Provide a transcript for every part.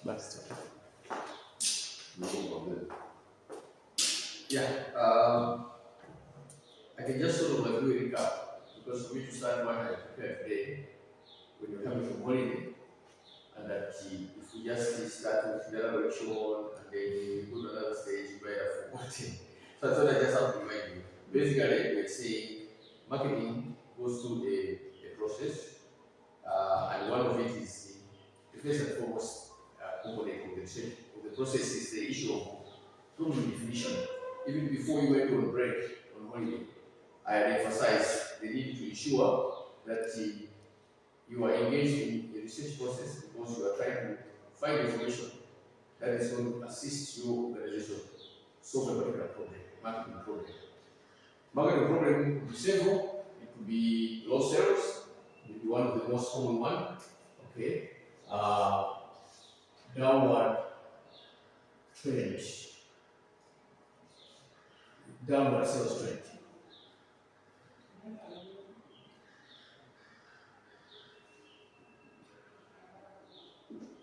Basi. Yeah, I can just sort of like do a recap because for me to start what I prepared today when you're coming from holiday, and that if we just start with the lecture and then you go to another stage where you're forgetting. So I thought I just have to remind you. Basically, we're saying marketing goes through a process, and one of it is the first and foremost component of the process is the issue of problem definition. Even before you went on break on holiday, I had emphasized the need to ensure that you are engaged in the research process because you are trying to find information that is going to assist your organization solve a particular problem, marketing problem. Marketing problem could be several. It could be low sales, maybe one of the most common one. Okay. Downward trend, downward sales trend.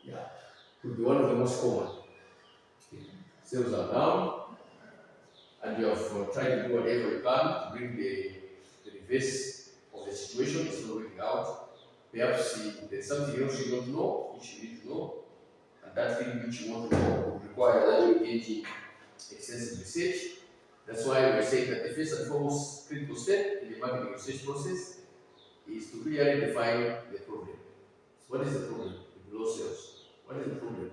Yeah, could be one of the most common. Sales are down, and you have tried to do whatever you can to bring the reverse of the situation. It's not working out. Perhaps there's something else you don't know, which you need to know, and that thing which you want to know would require that you engage in extensive research. That's why we're saying that the first and foremost critical step in the marketing research process is to clearly define the problem. So what is the problem? With low sales. What is the problem?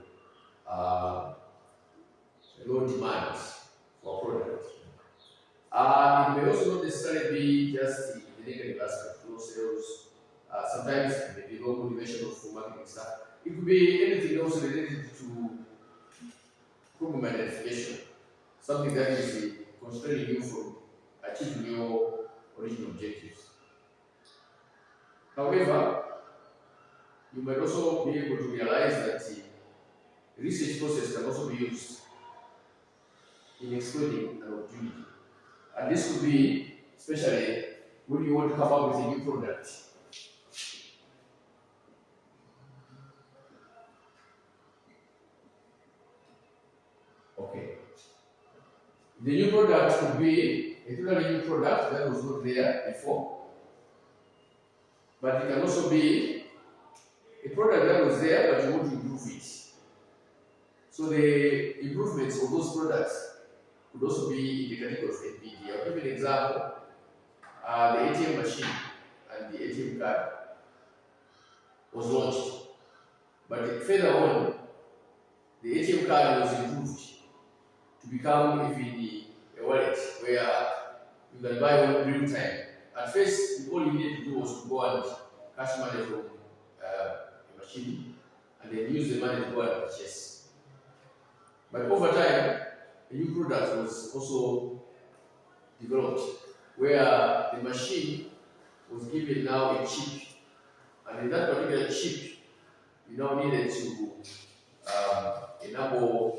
Low demand for products. It may also not necessarily be just the negative aspect, low sales. Sometimes it may be low motivation for marketing stuff. It could be anything else related to problem identification, something that is constraining you from achieving your original objectives. However, you might also be able to realize that the research process can also be used in exploiting an opportunity. And this could be, especially when you want to come up with a new product. Okay. The new product could be a totally new product that was not there before, but it can also be a product that was there but you want to improve it. So the improvements of those products could also be in the category of NPD. I'll give you an example. The ATM machine and the ATM card was launched, but further on, the ATM card was improved to become even a wallet where you can buy on real time. At first, all you needed to do was to go and cash money from a machine and then use the money to go and purchase. But over time, a new product was also developed where the machine was given now a chip, and in that particular chip, you now needed to enable.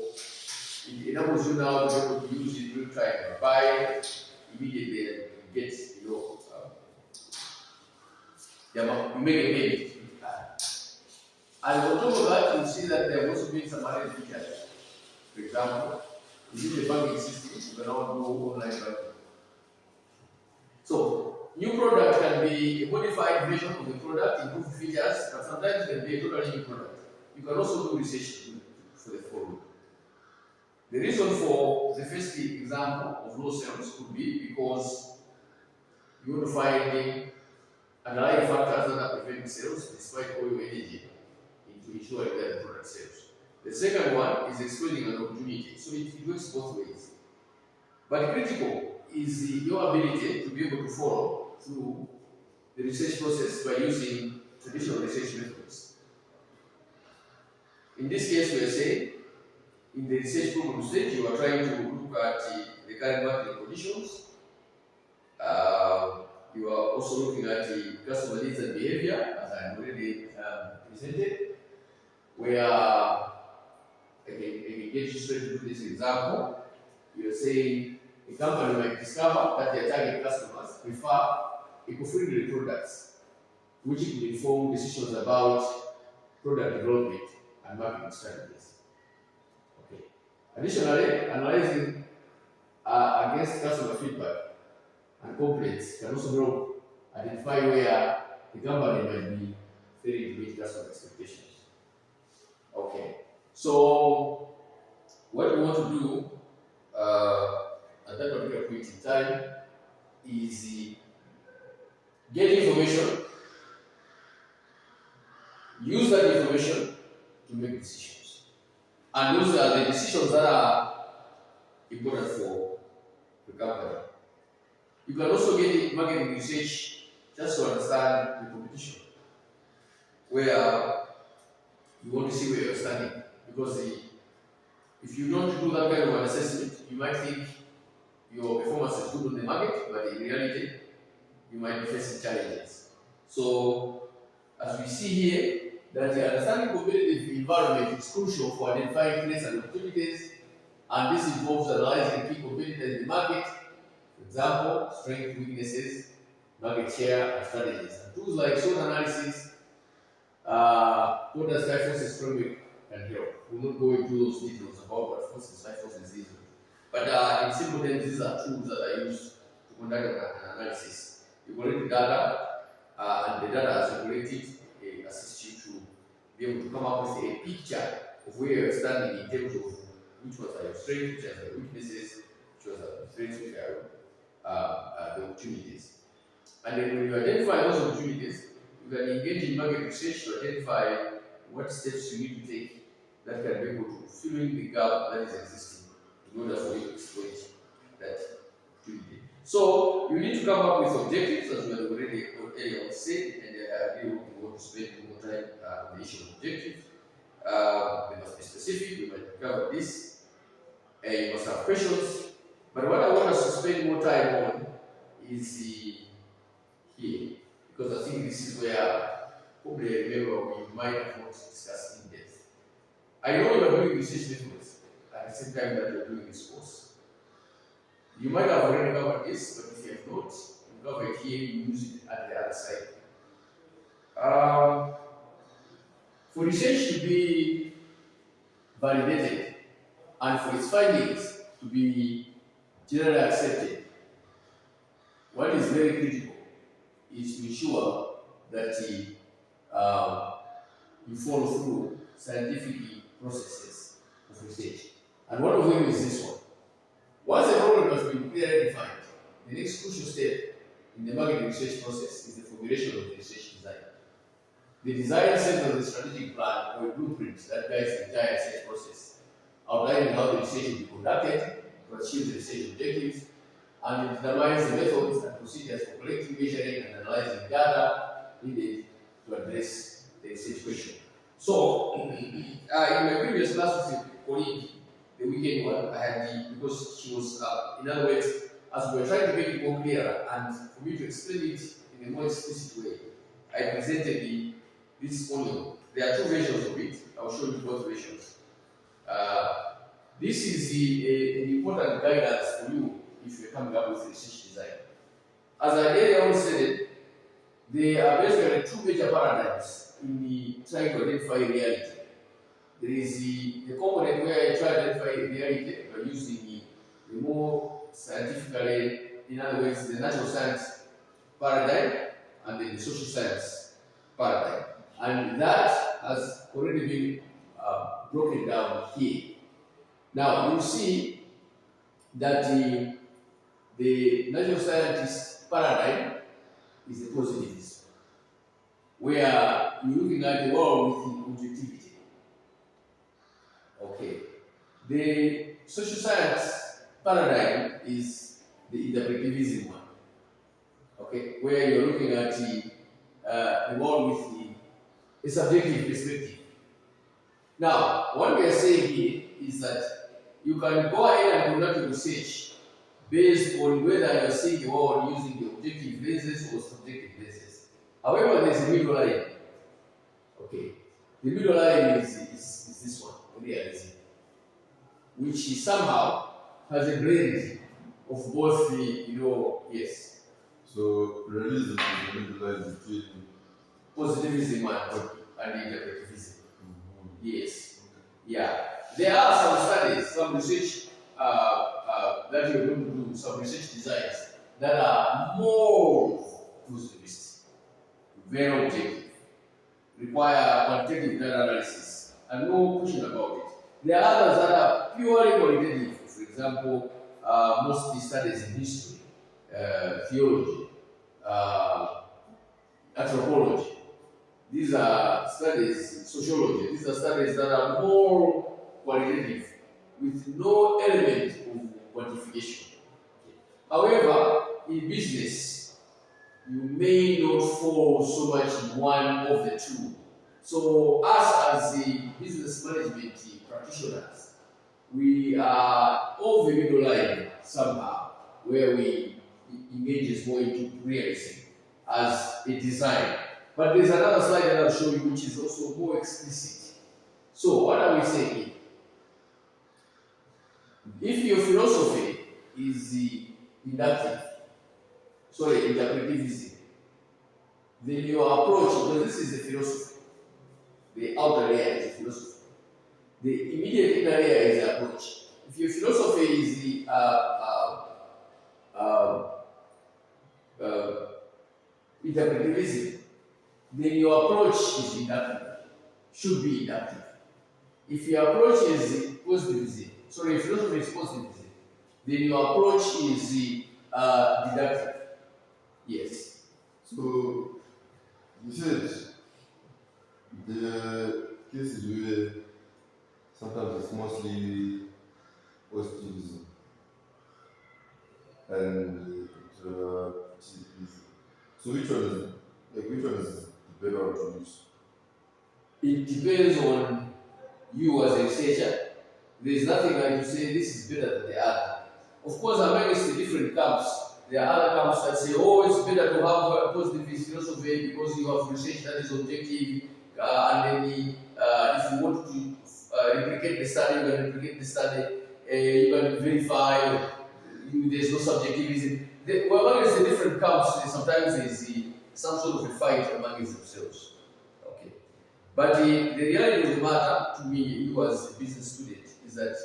It enables you now to be able to use it real time, buy immediately and get you make a payment. And on top of that, you see that there have also been some other features. For example, within the banking system, you can now do online banking. So, new product can be a modified version of the product, improved features, but sometimes it can be a totally new product. You can also do research for the following. The reason for the first example of low sales could be because you want to find underlying factors that are preventing sales despite all your energy into ensuring that the product sells. The second one is exploiting an opportunity. So it works both ways. But critical is your ability to be able to follow through the research process by using traditional research methods. In this case, we are saying in the research problem stage, you are trying to look at the current market conditions. You are also looking at the customer needs and behavior, as I already presented, where I can get you straight to this example. You are saying a company might discover that their target customers prefer eco-friendly products, which could inform decisions about product development and marketing strategies. Okay. Additionally, analyzing against customer feedback and complaints can also help identify where the company might be failing to meet customer expectations. Okay. So what we want to do at that particular point in time is get information, use that information to make decisions. And those are the decisions that are important for the company. You can also get marketing research just to understand the competition, where you want to see where you're standing. Because if you don't do that kind of an assessment, you might think your performance is good on the market, but in reality, you might be facing challenges. So, as we see here, that the understanding competitive environment is crucial for identifying threats and opportunities, and this involves analyzing key competitors in the market, for example, strengths, weaknesses, market share, and strategies. And tools like SWOT analysis, what does Sky Forces framework can help. We'll not go into those details about what forces Sky Forces is. But in simple terms, these are tools that are used to conduct an analysis. You collect the data, and the data as you collect it assists you to be able to come up with a picture of where you're standing in terms of which ones are your strengths, which are the weaknesses, which ones are the strengths, which are the opportunities. And then when you identify those opportunities, you can engage in market research to identify what steps you need to take that can be able to fill in the gap that is existing in order for you to exploit that opportunity. So you need to come up with objectives, as we have already earlier said, and we want to spend more time on the issue of objectives. They must be specific. We might cover this. You must have questions. But what I want us to spend more time on is here, because I think this is where probably remember we might have not discussed in depth. I know you are doing research methods at the same time that you are doing this course. You might have already covered this, but if you have not, you cover it here, you use it at the other side. For research to be validated and for its findings to be generally accepted, what is very critical is to ensure that you follow through scientific processes of research. And one of them is this one. Once a problem has been clearly defined, the next crucial step in the market research process is the formulation of the research design. The design sets as a strategic plan or a blueprint that guides the entire research process, outlining how the research will be conducted to achieve the research objectives, and it determines the methods and procedures for collecting, measuring, and analyzing data needed to address the research question. So, in my previous class with a colleague, the weekend one, I had because she was, in other words, as we were trying to make it more clearer and for me to explain it in a more explicit way, I presented this only. There are two versions of it. I'll show you both versions. This is an important guidance for you if you're coming up with research design. As I earlier on said, there are basically two major paradigms in trying to identify reality. There is the component where I try to identify reality by using the more scientifically, in other words, the natural science paradigm and then the social science paradigm. And that has already been broken down here. Now, you see that the natural scientist paradigm is the positivism, where you're looking at the world with objectivity. Okay. The social science paradigm is the interpretivism one. Okay, where you're looking at the world with a subjective perspective. Now, what we are saying here is that you can go ahead and conduct research based on whether you're seeing the world using the objective lenses or subjective lenses. However, there's a middle line. Okay, the middle line is this one, realism, which somehow has a blend of both yes. So realism is the middle line between positivism and interpretivism. Mm-hmm. Yes. Yeah. There are some studies, some research that you're going to do, some research designs that are more positivist, very objective, require quantitative data analysis, and no question about it. There are others that are purely qualitative. For example, most studies in history, theology, uh, anthropology. These are studies, sociology. These are studies that are more qualitative, with no element of quantification. However, in business, you may not fall so much in one of the two. So, us as the business management practitioners, we are of the middle line somehow, where we engage more into realism as a design. But there's another slide that I'll show you, which is also more explicit. So, what are we saying? If your philosophy is inductive, interpretivism, then your approach, because this is the philosophy, the outer layer is the philosophy, the immediate inner layer is the approach. If your philosophy is the interpretivism, then your approach is inductive, should be inductive. If your approach is positivism, if philosophy is positivism, then your approach is deductive. Yes. So you said the cases where sometimes it's mostly positivism and positivism. So which one is the better one to use? It depends on you as a researcher. There is nothing like to say this is better than the other. Of course, amongst the different camps, there are other camps that say, oh, it's better to have a positivist philosophy because you have research that is objective, and then if you want to replicate the study, you can replicate the study, you can verify, there's no subjectivism. Amongst the different camps, sometimes there's some sort of a fight amongst themselves. Okay. But the reality of the matter, to me, you as a business student, is that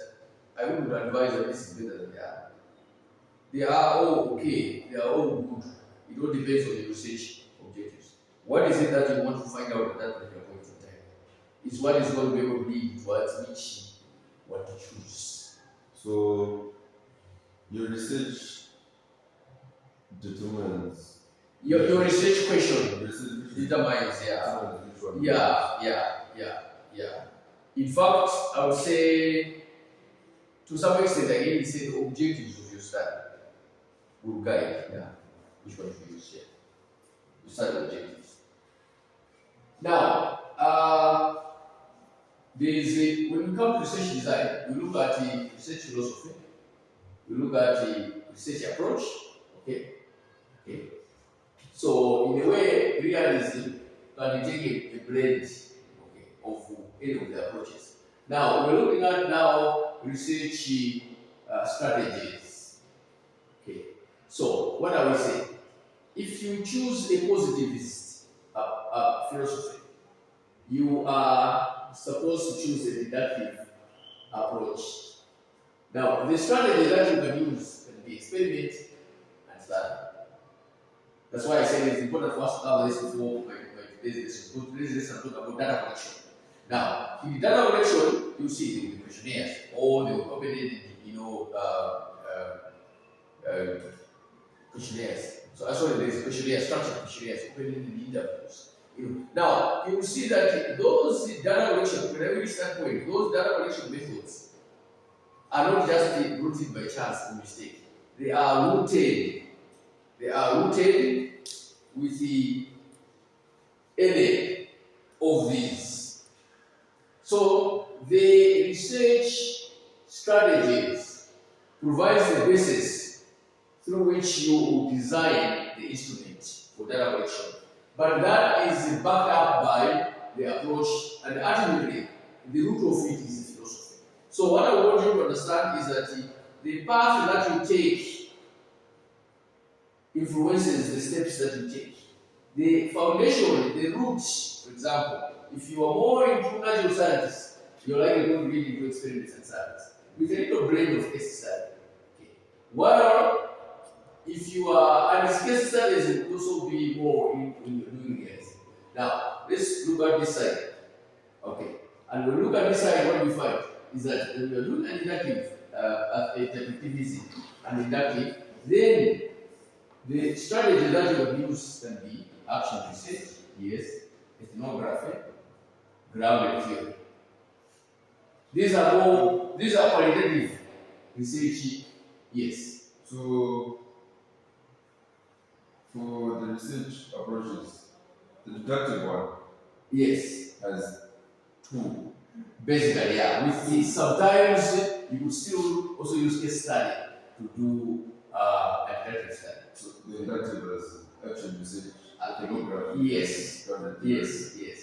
I wouldn't advise that this is better than the other. They are all okay, they are all good. It all depends on the research objectives. What is it that you want to find out at that particular point in time? Is what is going to be able to lead towards which what to choose. So your research determines your research question determines determines, yeah. In fact, I would say to some extent again, it's the objectives of your study will guide which one to use here. You study objectives. Now, when we come to research design, we look at the research philosophy, we look at the research approach, okay. So, in a way, realism can take a blend of any of the approaches. Now, we're looking at research strategies. Okay. So, what are we saying? If you choose a positivist philosophy, you are supposed to choose a deductive approach. Now, the strategy that you can use can be experiment and study. That's why I said it's important for us to cover this before my today's lesson. Today's lesson talk about data collection. Now, in the data collection, you see there will be questionnaires, or they will open questionnaires. So actually, there is questionnaire structure, questionnaires opening in the interviews. Now, you will see that those data collection, from every standpoint, those data collection methods are not just rooted by chance or mistake. They are rooted. They are rooted with the any of these. So the research strategies provides the basis through which you will design the instrument for data collection. But that is backed up by the approach, and ultimately the root of it is the philosophy. So what I want you to understand is that the path that you take influences the steps that you take. The foundation, the roots, for example, if you are more into natural science, you're likely going to read into experiments and science with a little brain of case study. Okay. Well, if you are, and this case studies will also be more in when you're doing it. Now, let's look at this side. Okay. And when we look at this side, what we find is that when you're doing an inductive activity and inductive, then the strategy that you would use can be action research, yes, ethnography, grounded theory. These are qualitative research, yes. So, for the research approaches, the deductive one Yes. has two. Basically, yeah. With the, sometimes you could still also use case study to do a deductive study. So the inductive is action research, ethnography. Yes. grounded Yes, yes.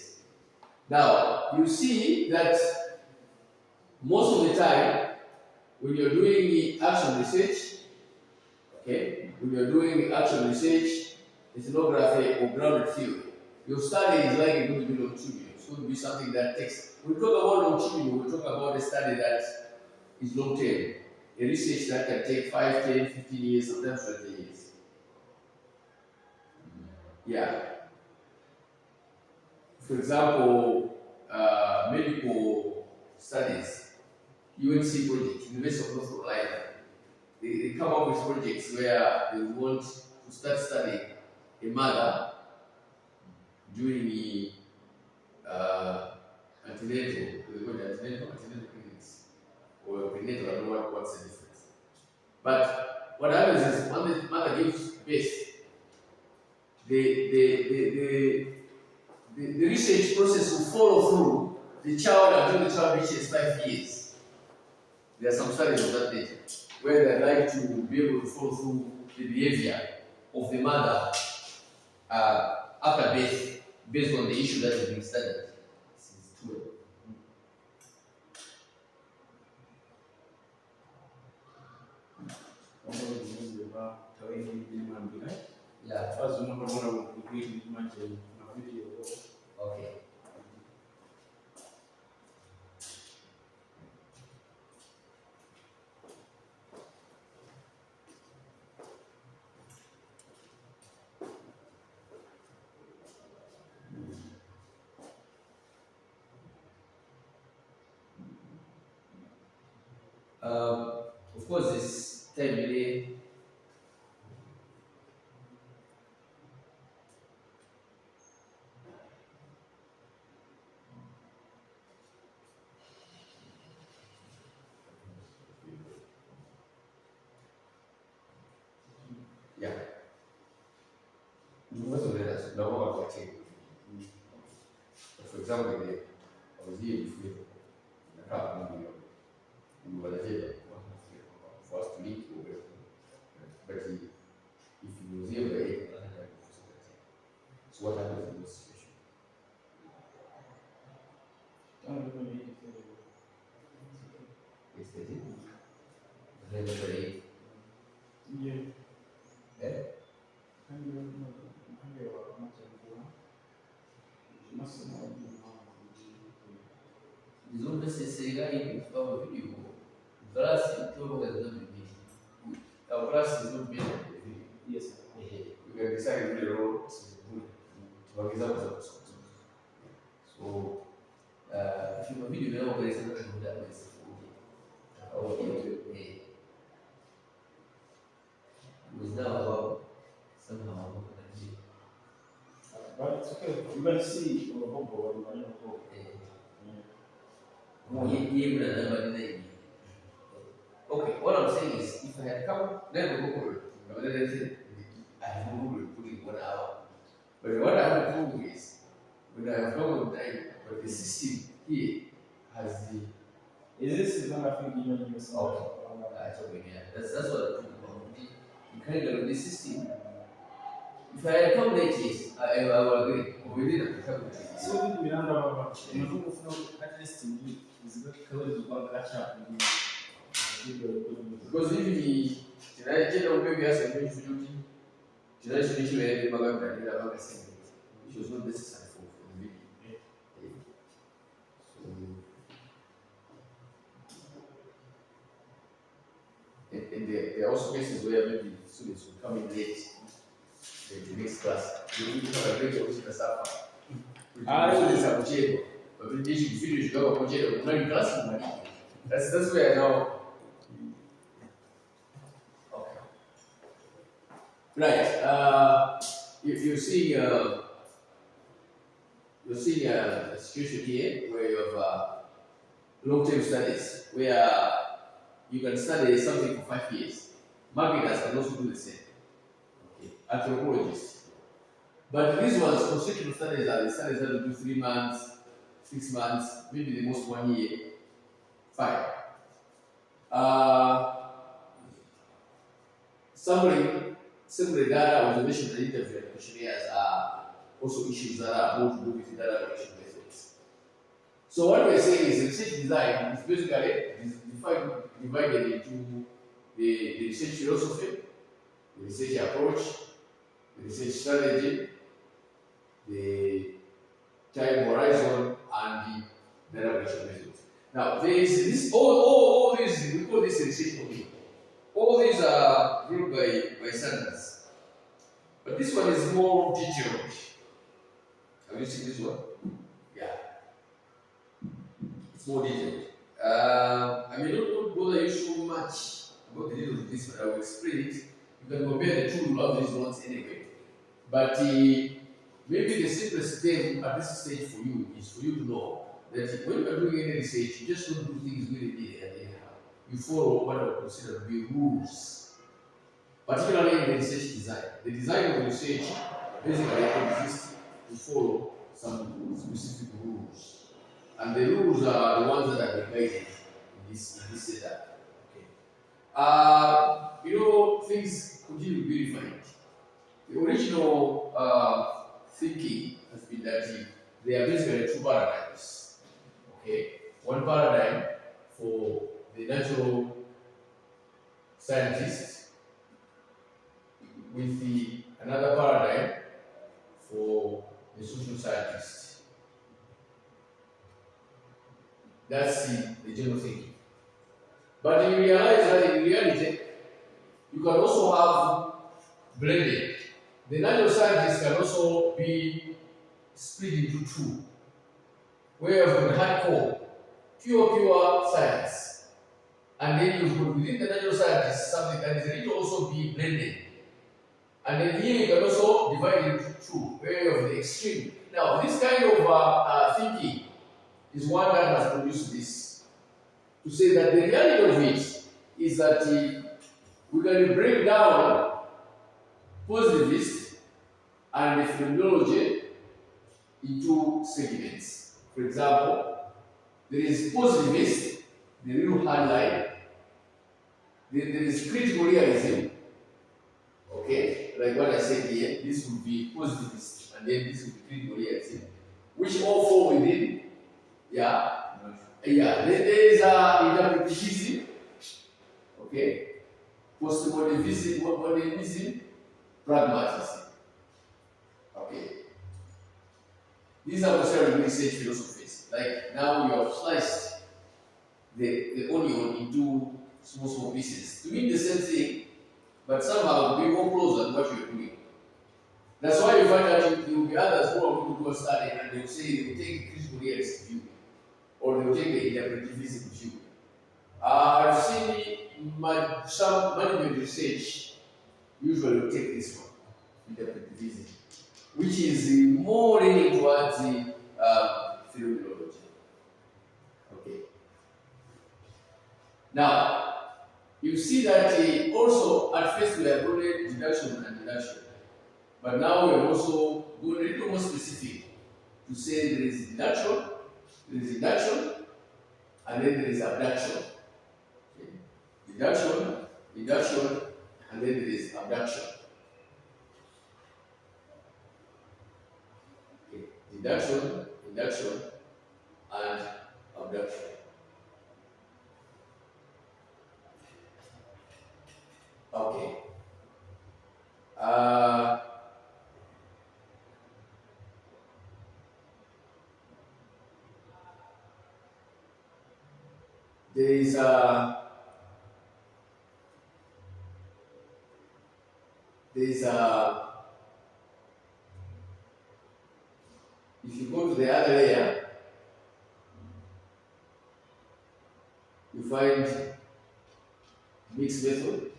Now, you see that most of the time, when you're doing the action research, okay, when you're doing action research, ethnography, or grounded theory, your study is likely going to be longitudinal. It's going to be something that takes, when we talk about longitudinal, we talk about a study that is long term, a research that can take 5, 10, 15 years, sometimes 20 years. Yeah. For example, medical studies, UNC project, University of North Carolina, they come up with projects where they want to start studying a mother during the antenatal, they call it antenatal clinics, or prenatal, I don't know what's the difference. But what happens is when the mother gives birth, the research process will follow through the child until the child reaches 5 years. There are some studies of that nature where they like to be able to follow through the behavior of the mother after birth based on the issue that is being studied. This is true. Yeah. Okay. Of course, this time delay. Yeah. Most of it no one watching. For example, I was here with the car we were there for us to leave over. But if you was here, so what happens in this situation? It's the thing. Very, eh? It's not necessarily in our video. Class is not video. Our class is not made of the video. Yes. We can decide if the role is good. For example, so if you have a video, now there is something that is okay. It was now about somehow. But it's okay. You can see Okay, what I'm saying is, if I had come, then we Google, I have Google put in 1 hour. But what I have Google is, when I have come with time, but the system here has the. Is this not a thing you know? Okay, yeah. That's what I'm talking about. You can't get the system. If I had come late, yes, I will agree. We didn't come late. So we don't know at least is good colors about catch up. Because if the general maybe has a huge duty, general should issue a bag and a bag assembly, which was not necessary for the video. So And there are also cases where maybe students will come in late in the next class. You have a great opportunity to suffer. Students are kuchelewa. But when you finish, you go kuchelewa. You're not in class. That's where now. Okay. Right. You're seeing a situation here where you have long-term studies, where you can study something for 5 years. Marketers can also do the same. Okay. Anthropologists. But these ones, construction studies are the studies that will do 3 months, 6 months, maybe the most 1 year. Fine. Summary data, observation, and interview and questionnaires are also issues that are more to do with data collection methods. So what we're saying is research design is basically divided into the research philosophy, the research approach, the research strategy, the time horizon, and the data collection methods. Now, there is this all these, we call this research domain. All these are grouped by standards. But this one is more detailed. Have you seen this one? Yeah. It's more detailed. I may not bother you so much about the details of this, but I will explain it. You can compare the two of these ones anyway. But maybe the simplest thing at this stage for you is for you to know that when you are doing any research, you just don't do things willy-nilly and anyhow. You follow what I would consider to be rules, particularly in the research design. The design of the research basically exists to follow some specific rules. And the rules are the ones that are guided in this setup. Okay. Things continue to be refined. The original thinking has been that there are basically two paradigms. Okay, one paradigm for the natural scientists, with another paradigm for the social scientists. That's the general thinking. But you realize that in reality, you can also have blending. The natural scientists can also be split into two, where you've got hardcore, pure science, and then you've got within the natural scientists something that is ready to also be blended. And then here you can also divide into two, where you have the extreme. Now, this kind of thinking is one that has produced this. To say that the reality of it is that we can break down positivist and the phenomenology into segments. For example, there is positivist, the real hard line. Then there is critical realism. Okay, like what I said here, this would be positivist, and then this would be critical realism, which all fall within, then there is interpretivism, okay, postmodernism, pragmatism. Okay, these are also research philosophies. Like now you have sliced the onion into small pieces to mean the same thing, but somehow be more close than what you're doing. That's why you find that there will be others who are going to do a study and they will say they will take a critical realist view, or they will take the interpretivism view. I've seen some management research usually will take this one, interpretivism, which is more leaning towards the phenomenology. Okay. Now, you see that also at first we are doing deduction and deduction, but now we are also going a little more specific to say there is deduction, and then there is abduction. Okay. Deduction, and then there is abduction. Okay. Deduction, and abduction. Okay. There is there's a, if you go to the other layer, you find mixed method,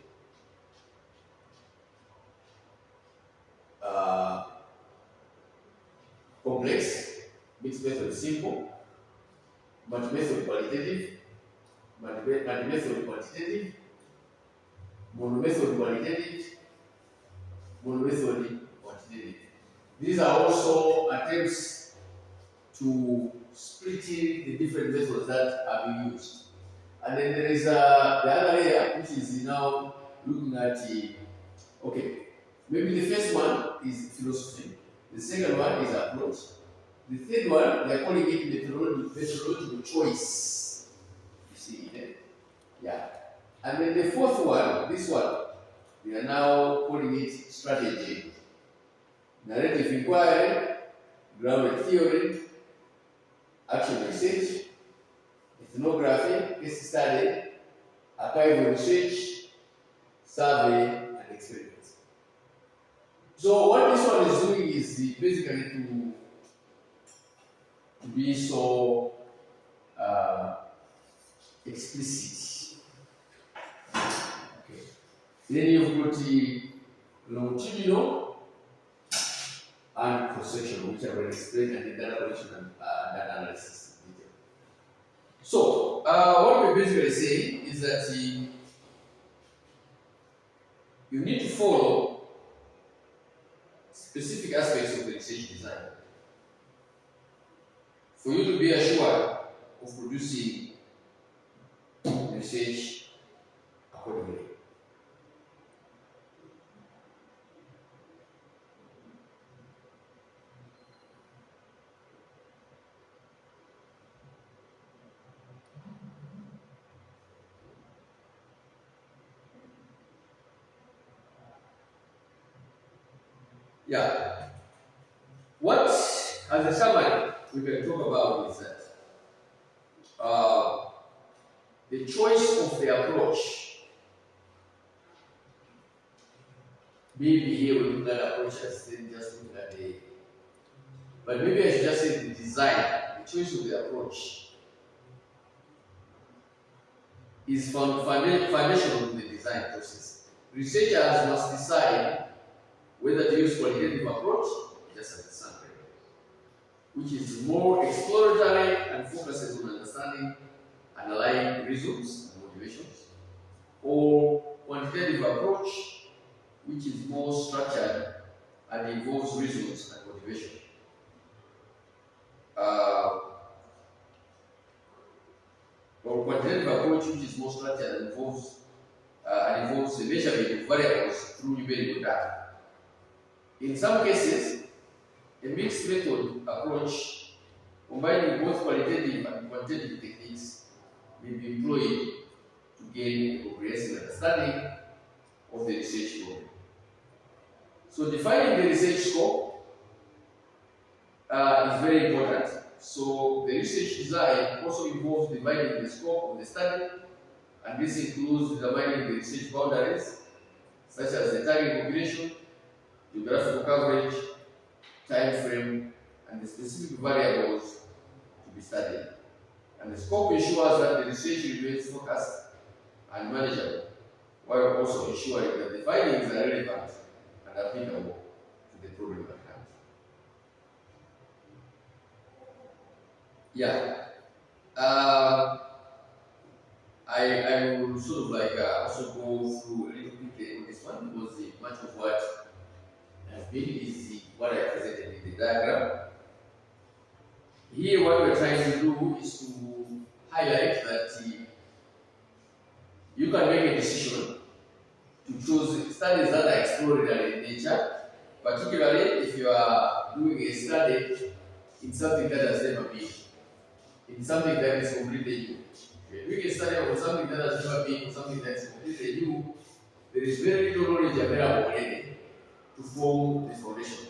complex, mixed method simple, multi-method qualitative, multi-method quantitative, monomethod qualitative, monomethod quantitative. These are also attempts to splitting the different methods that are being used. And then there is the other layer, which is now looking at okay, maybe the first one is philosophy, the second one is approach, the third one they are calling it methodological choice. You see, yeah. And then the fourth one, this one, we are now calling it strategy, narrative inquiry, grounded theory, action research, ethnography, case study, archival research, survey, and experiments. So what this one is doing is basically to be so explicit. Okay. Then you've got the longitudinal and cross-sectional, which I will explain, and the data collection and data analysis in detail. So, what we're basically saying is that you need to follow specific aspects of the research design for you to be assured of producing research accordingly. Yeah. What, as a summary, we can talk about is that the choice of the approach, maybe here we look at approach as just looking at the, but maybe I should just say the design, the choice of the approach is foundational to the design process. Researchers must decide whether to use qualitative approach, just as a sample, which is more exploratory and focuses on understanding underlying reasons and motivations, or quantitative approach, which is more structured and involves reasons and motivation. Or quantitative approach, which is more structured and involves the measurement of variables through numerical data. In some cases, a mixed method approach combining both qualitative and quantitative techniques may be employed to gain a comprehensive understanding of the research problem. So defining the research scope is very important. So the research design also involves dividing the scope of the study, and this includes determining the research boundaries, such as the target population, geographical coverage, time frame, and the specific variables to be studied. And the scope ensures that the research remains focused and manageable, while also ensuring that the findings are relevant and applicable to the problem at hand. Yeah. I will sort of like also go through a little bit on this one, because much of what has been is what I presented in the diagram. Here what we're trying to do is to highlight that you can make a decision to choose studies that are exploratory in nature, particularly if you are doing a study in something that has never been, in something that is completely new. If you're doing a study on something that has never been, something that is completely new, there is very little knowledge available already to form the foundation.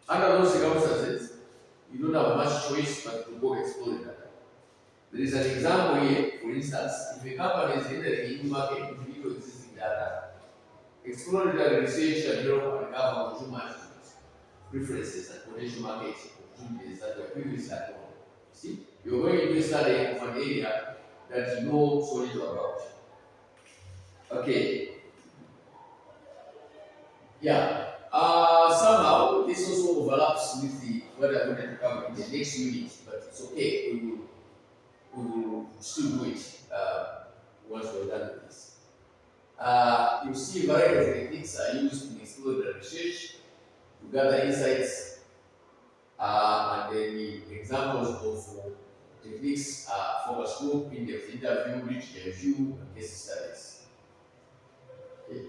Under those circumstances, you don't have much choice but to go explore that. There is an example here, for instance, if a company is entering a new market with little existing data, exploratory research can help uncover consumer attitudes, preferences, and potential market opportunities that were previously unknown. See, you're going to do a study of an area that you know so little about. Okay. Yeah. Somehow this also overlaps with the what I'm going to cover in the next unit, but it's okay. We will still do it once we're done with this. You see, variety of techniques are used in exploratory research to gather insights, and then the examples of techniques are focus group, in-depth interview, literature review, and case studies. Okay.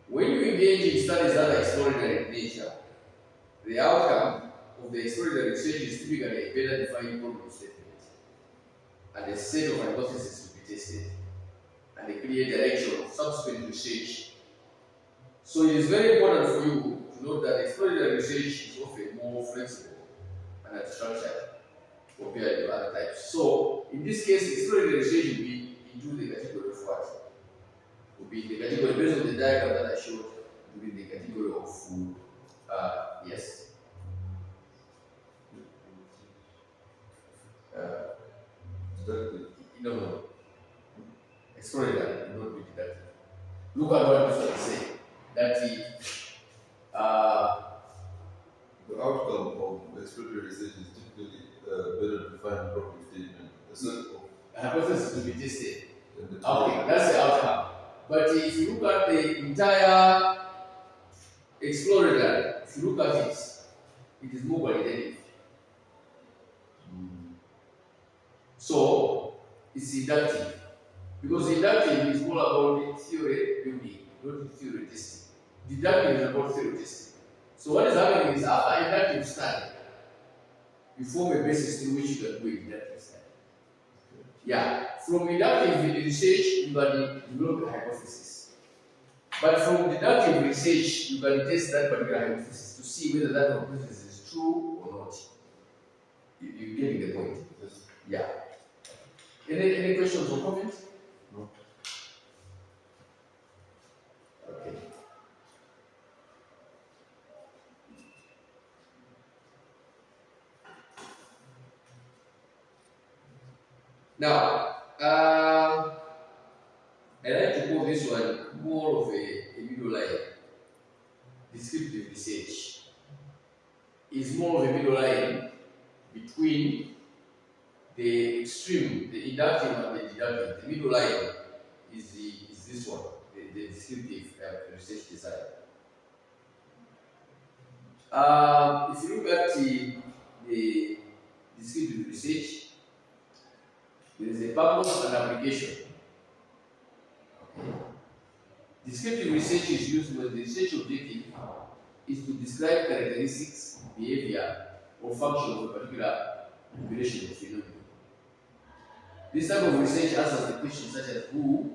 When you engage in studies that are exploratory in nature, the outcome of the exploratory research is typically a better defined problem statement, and a set of hypotheses to be tested, and a clear direction of subsequent research. So it is very important for you to know that exploratory research is often more flexible and structured compared to other types. So in this case, exploratory research will be into the category of what? Will be the category based on the diagram that I showed, will be the category of food. Yes. No. Exploratory, not be deductive. Look at what this one say. That The outcome of exploratory research is typically better defined problem statement. The set of hypothesis to be tested. and the Okay, that's the outcome. But if you look at the entire exploratory, if you look at it, it is more qualitative. So it's inductive. Because inductive is more about the theory building, not the theory testing. Deductive is about theory testing. So what is happening is after inductive study, you form a basis through which you can do a deductive study. Yeah, from inductive research, you can develop a hypothesis. But from deductive research, you can test that particular hypothesis to see whether that hypothesis is true or not. You're getting the point? Yes. Yeah. Any questions or comments? No. Okay. Now, I like to call this one more of a middle line. Descriptive research is more of a middle line between the extreme, the inductive and the deductive. The middle line is this one, the descriptive research design. If you look at the descriptive research, there is a purpose and application. Descriptive research is used when the research objective is to describe characteristics, behavior, or function of a particular population or phenomenon. This type of research answers the questions such as who,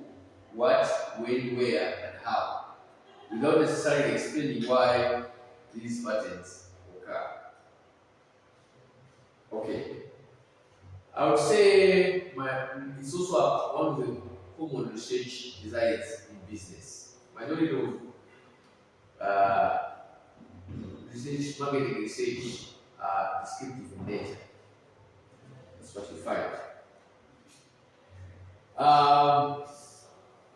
what, when, where, and how, without necessarily explaining why these patterns occur. Okay. I would say it's also one of the common research designs in business. Majority of research, marketing research are descriptive in nature. That's what you find.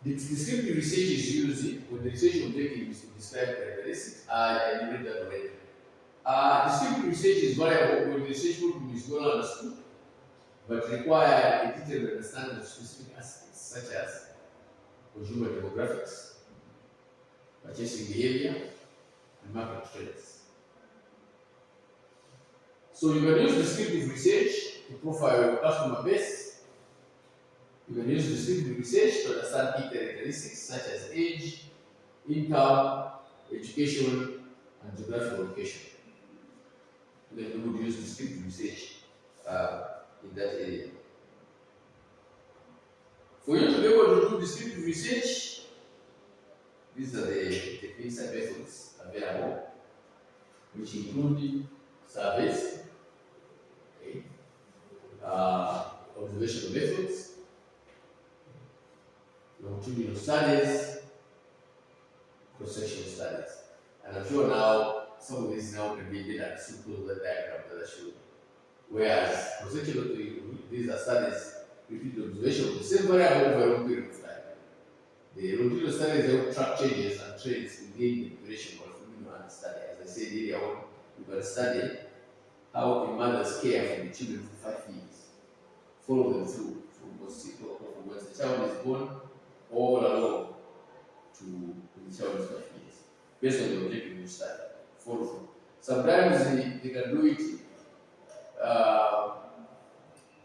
The descriptive research is used when the research objective is to describe characteristics. I read that already. Descriptive research is variable when the research problem is well understood, but require a detailed understanding of specific aspects such as consumer demographics, purchasing behavior, and market trends. So you can use descriptive research to profile your customer base. You can use descriptive research to understand key characteristics such as age, income, education, and geographical location. Then you would use descriptive research in that area. For you to be able to do descriptive research, these are the techniques and methods available, which include surveys, okay, observational methods, longitudinal studies, cross-sectional studies. And I'm sure now some of these now can be data simple diagram that I showed. Whereas cross-sectional, these are studies repeat observation of the same variable over a long period of time. The longitudinal studies help track changes and trends within the population or phenomenon study. As I said earlier on, you can study how a mother's care for the children for 5 years. Follow them through from once the child is born all along to when the child is 5 years. Based on the objective you study. Follow through. Sometimes they can do it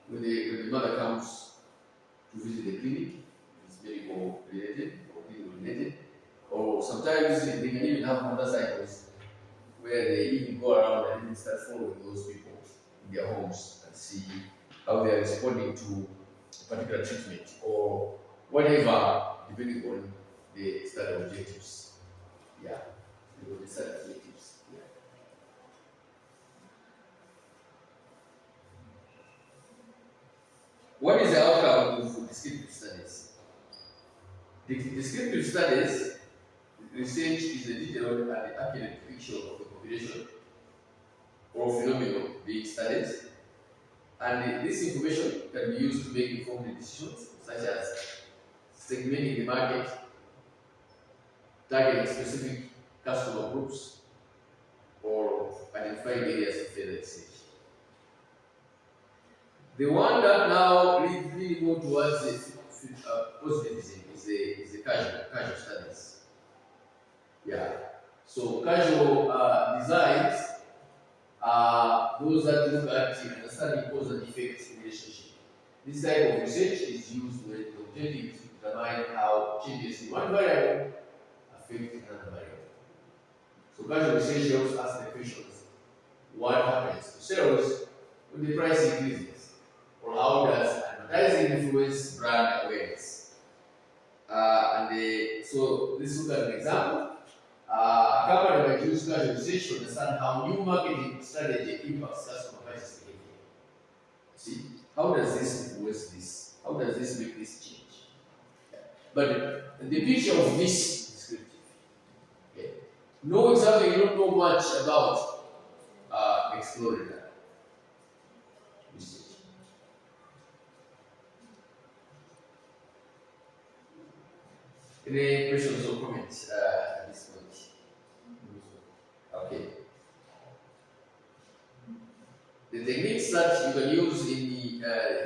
when the mother comes to visit the clinic, it's medical related or clinical related, or sometimes they can even have motorcycles where they even go around and even start following those people in their homes and see how they are responding to a particular treatment or whatever, depending on the study objectives. Yeah, the study objectives. Yeah. What is the outcome of descriptive studies? The descriptive studies research is a detailed and accurate picture of the population or phenomenon being studied, and this information can be used to make informed decisions, such as segmenting the market, targeting specific customer groups, or identifying areas of further research. The one that now really more towards positivism is the casual studies. Yeah. So casual designs are those that look at understanding cause and effect relationship. This type of research is used when the objective is to determine how changes in one variable affect another variable. So casual research helps ask the questions: what happens to sales when the price increases? Or how does advertising influence brand awareness? So this look at an example. A company might use casual research to understand how new marketing strategy impacts customer purchase behavior. See, how does this influence this? How does this make this change? But the picture of this is descriptive. Okay. Knowing something you don't know much about, exploring that research. Any questions or comments at this point? Okay. The techniques that you can use in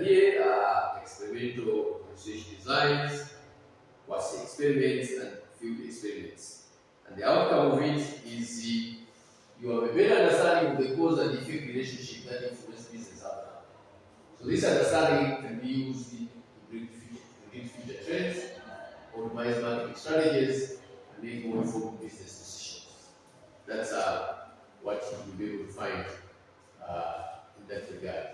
here are experimental research designs, quasi-experiments, and field experiments. And the outcome of it is you have a better understanding of the cause and effect relationship that influence business outcome. So this understanding can be used to predict future trends, optimize marketing strategies, and make more informed business decisions. That's what you will be able to find in that regard.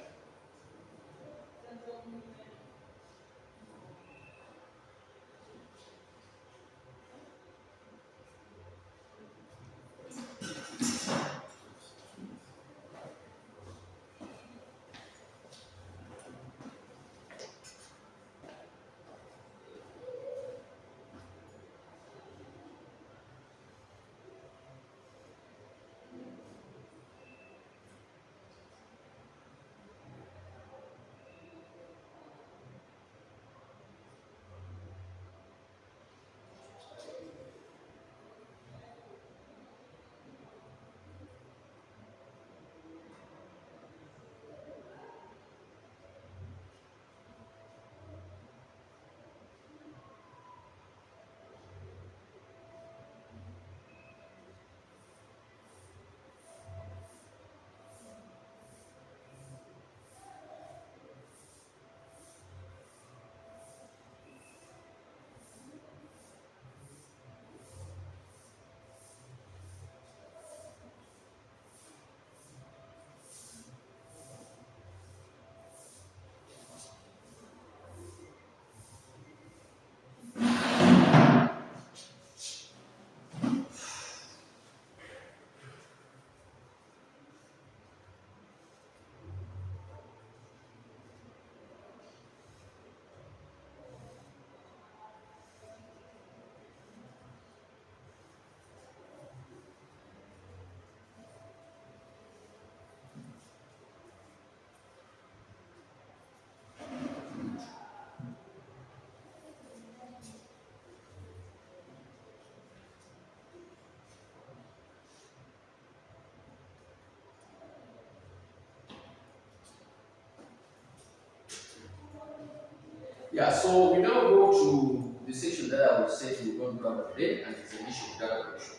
Yeah, so we now go to the section that I will say we're going to cover today, and it's an issue of data collection.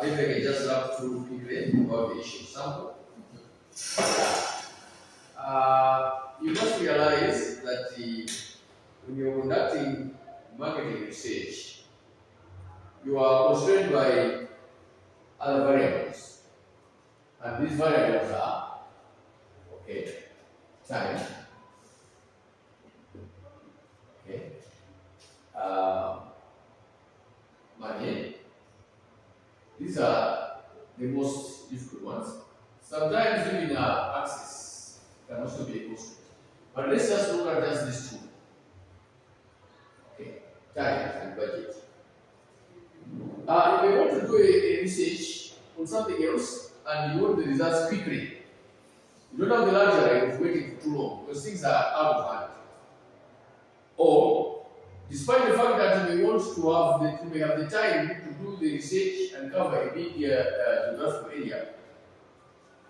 Maybe I can just run through quickly about the issue sample. You must realize that when you're conducting marketing research, you are constrained by other variables. And these variables are, okay, time, okay, money. These are the most difficult ones. Sometimes even access can also be a constraint. But let's just look at just these two. Okay, time and budget. You may want to do a research on something else and you want the results quickly. You don't have the luxury of waiting for too long because things are out of hand. Or, despite the fact that you may want to have you may have the time to do the research and cover a big geographical area,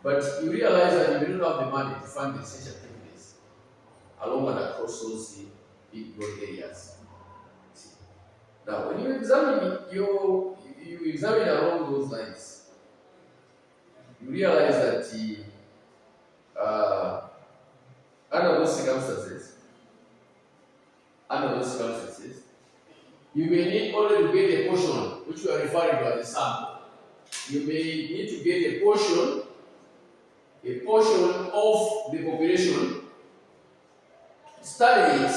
but you realize that you don't have the money to fund the research activities along and across those big broad areas. Now, when you examine you examine along those lines, you realize that under those circumstances, you may need only to get a portion, which we are referring to as a sample. You may need to get a portion of the population, study it,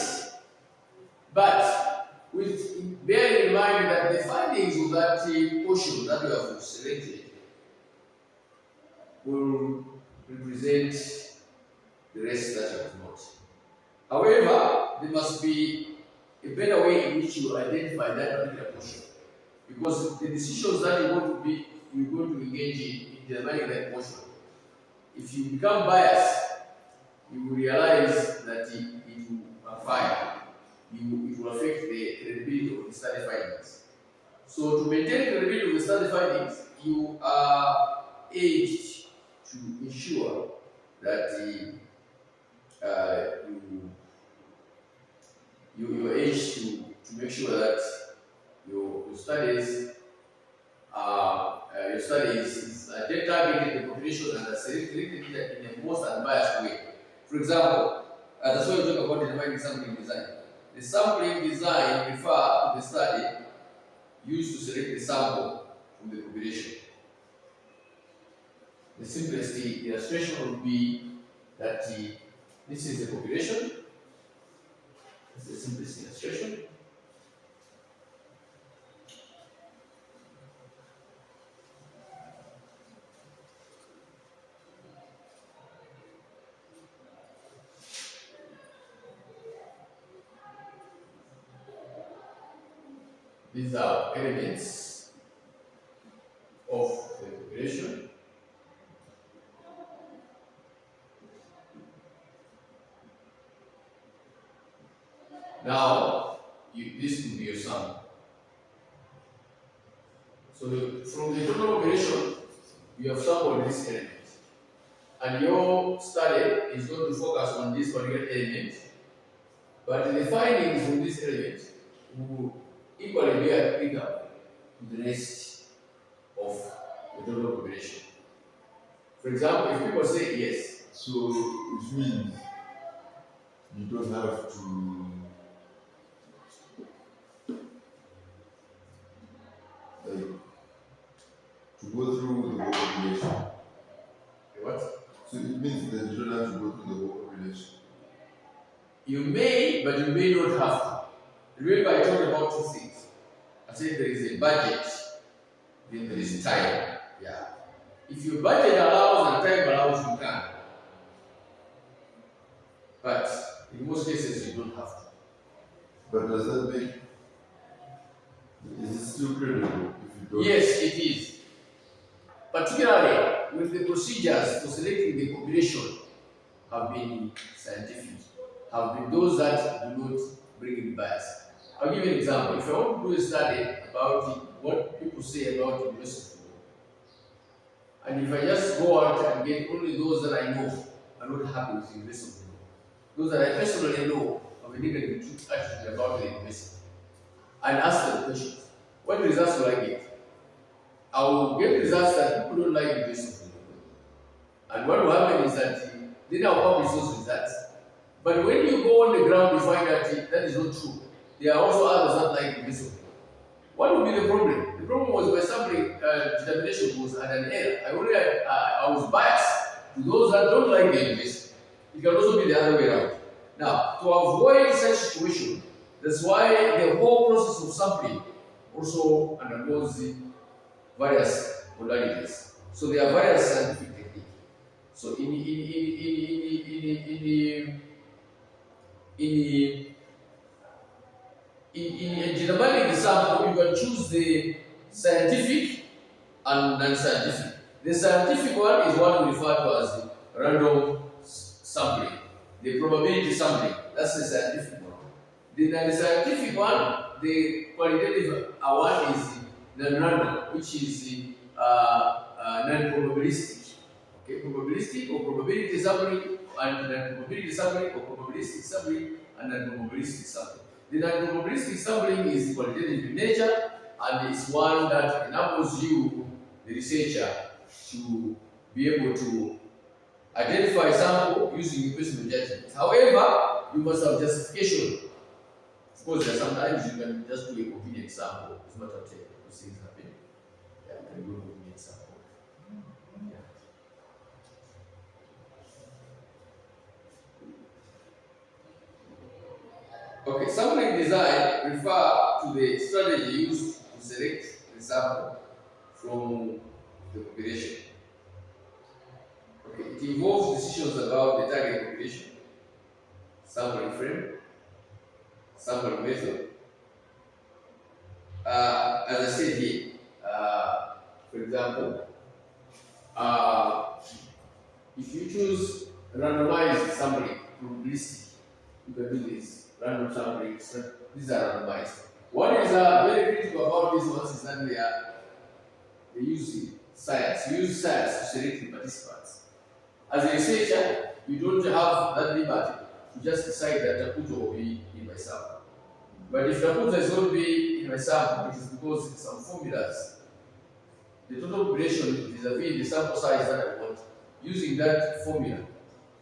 but with bearing in mind that the findings of that portion that you have selected will represent the rest that you have not. However, there must be a better way in which you identify that particular portion, because the decisions that you're going to engage in determining that portion, if you become biased, you will realize that it will backfire. It will affect the credibility of the study findings. So to maintain credibility of the study findings, you are urged to ensure that you are urged to make sure that your studies is targeted the population and are selected in the most unbiased way. For example, that's why we talk about determining sampling design. The sampling design refer to the study used to select the sample from the population. The simplest illustration would be that this is the population. This is the simplest illustration. These are elements of the population. Now, this will be your sum. So from the total population, you have sampled this element. And your study is going to focus on this particular element. But the findings from this element will equally be applicable to the rest of the total population. For example, if people say yes. So it means you don't have to go through the whole population. What? So it means that you don't have to go through the whole population. You may, but you may not have to. Remember, I talked about two things. I said there is a budget, then there is time. Yeah. If your budget allows and time allows, you can. But in most cases, you don't have to. But does that make, is it still credible if you don't? Yes, it is. Particularly when the procedures for selecting the population have been scientific, have been those that do not bring in bias. I'll give you an example. If I want to do a study about what people say about the University of Law, and if I just go out and get only those that I know are not happy with the University of Law, those that I personally know of a negative attitude about the university, and ask them questions. What results will I get? I will get results that people don't like the university. And what will happen is that then I'll publish those results. But when you go on the ground, you find that that is not true. There are also others that like the university. What would be the problem? The problem was my sampling determination was at an error. I was biased to those that don't like the university. It can also be the other way around. Now, to avoid such situation, that's why the whole process of sampling also undergoes the various modalities. So there are various scientific techniques. So in generating the sample, you can choose the scientific and non-scientific. The scientific one is what we refer to as the random sampling, the probability sampling. That's the scientific one. The non-scientific one, the qualitative one is the non-random, which is the non-probabilistic. Okay, probabilistic or probability sampling, and non-probability sampling or probabilistic sampling and non-probabilistic sampling. The non-probabilistic sampling is qualitative in nature, and it's one that enables you, the researcher, to be able to identify sample using personal judgment. However, you must have justification. Of course, there are sometimes you can just do a convenient sample. It's not a take. Those things happen. Yeah, you can do a convenient sample. Okay, sampling design refer to the strategy used to select the sample from the population. Okay, it involves decisions about the target population, sampling frame, sampling method. As I said here, for example, if you choose randomized sampling, probabilistic, you can do this. Random sampling, these are randomized. What is very critical about these ones is that they use science. You use science to select the participants. As a researcher, you don't have that liberty to just decide that Takuto will be in my sample. But if Takuto is going to be in my sample, it is because some formulas, the total population vis-a-vis the sample size that I want, using that formula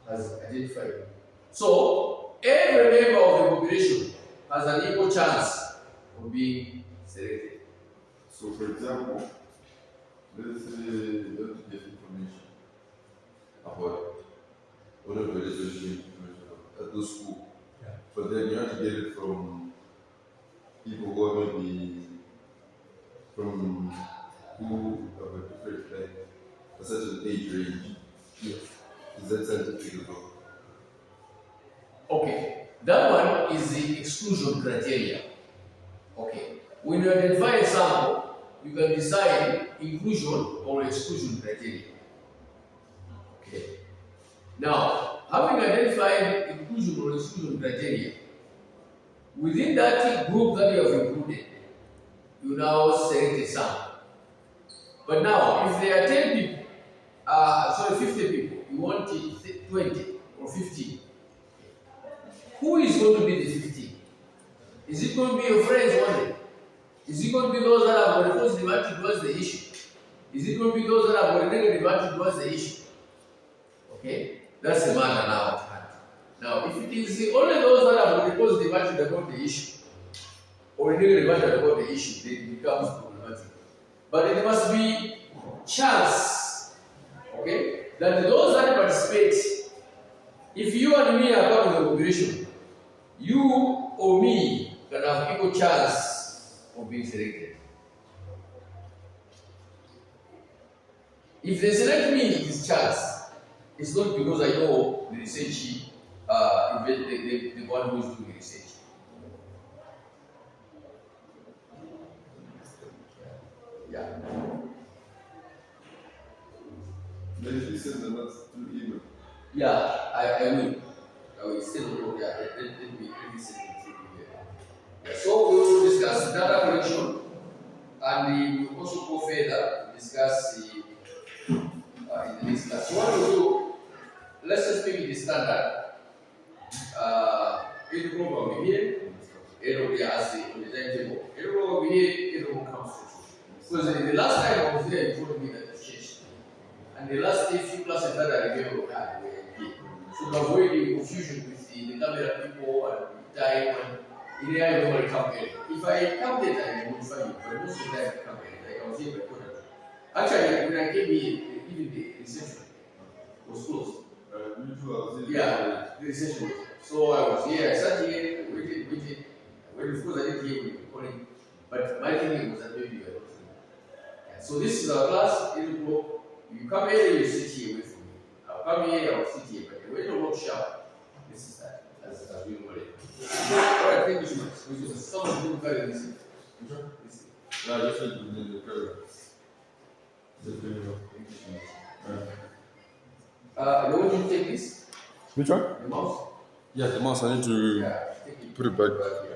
has identified. So, every member of the population has an equal chance of being selected. So, for example, let's say you want to get information about whatever it is you're getting information at the school. Yeah. But then you have to get it from people who are maybe from who have a different, like a certain age range. Yes. Is that scientific as well? Okay, that one is the exclusion criteria. Okay, when you identify a sample, you can decide inclusion or exclusion criteria. Okay, now having identified inclusion or exclusion criteria, within that group that you have included, you now select a sample. But now, if there are 10 people, 50 people, you want 20 or 15. Who is going to be the 15? Is it going to be your friends only? Is it going to be those that have got a positive attitude towards the issue? Is it going to be those that have got a negative attitude towards the issue? Okay? That's the matter now at hand. Now, if it is only those that have got a positive attitude about the issue, or a negative attitude about the issue, then it becomes problematic. But it must be chance, okay, that those that participate, if you and me are part of the population, you or me can have equal chance of being selected. If they select me, it is chance. It's not because I know the research, the one who is doing the research. Yeah. Maybe you send them that through email. Yeah, I will. I will still know. Yeah, let me send it through here. Yeah, so we will discuss data collection, and we will also go further to discuss in the next class. So what we will do, let's just pick the standard. 8 o'clock I'll be here. 8 o'clock, yeah, I see on the timetable. 8 o'clock I'll be here, 8 o'clock comes to. Because the last time I was there, you told me that it changed. And the last few classes that I remember we had were here. So to avoid the confusion with the camera people and the time and in the end, I normally come early. If I come late, I will find you. But most of the time, I come early. Like I was here by quarter. Actually, when I came here, even the reception was closed. You too, I was in Yeah, the reception was there. So I was here, I sat here, waited. When of course I didn't hear you calling. But my thinking was that maybe you were not here. Yeah, so this is our class, 8 o'clock. You come here, you sit here, wait for me. I'll come here, I'll sit here. But when you workshop, this is that. As we normally do. Alright, thank you so much. Because someone didn't carry this. Which one? This. No, I just said the program. Just doing it. Thank you so much. You want me to take this? Which one? The mouse? Yeah, the mouse, I need to Yeah, take it. put it back. Back here.